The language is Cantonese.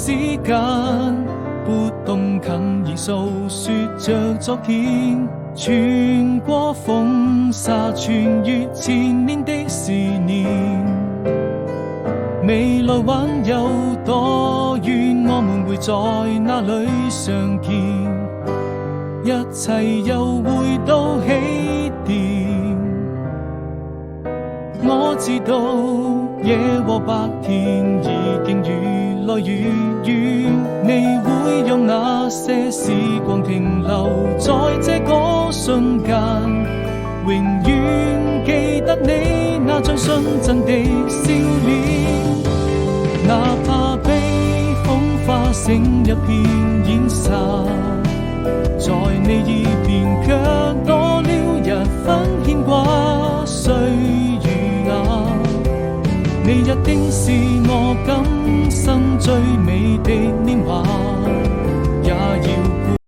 時間，撥動琴弦訴說着昨天，穿過風沙，穿越千年的思念。未來還有多遠，我們會在哪裡相見？一切又回到起點。我知道夜和白天已經越來越遠，你會用那些時光停留在這個瞬間，永遠記得你那張純真的笑臉。哪怕被風化成一片煙沙，在你耳邊卻多了一分牽掛。歲月啊，你一定是我今生最美的年華，也要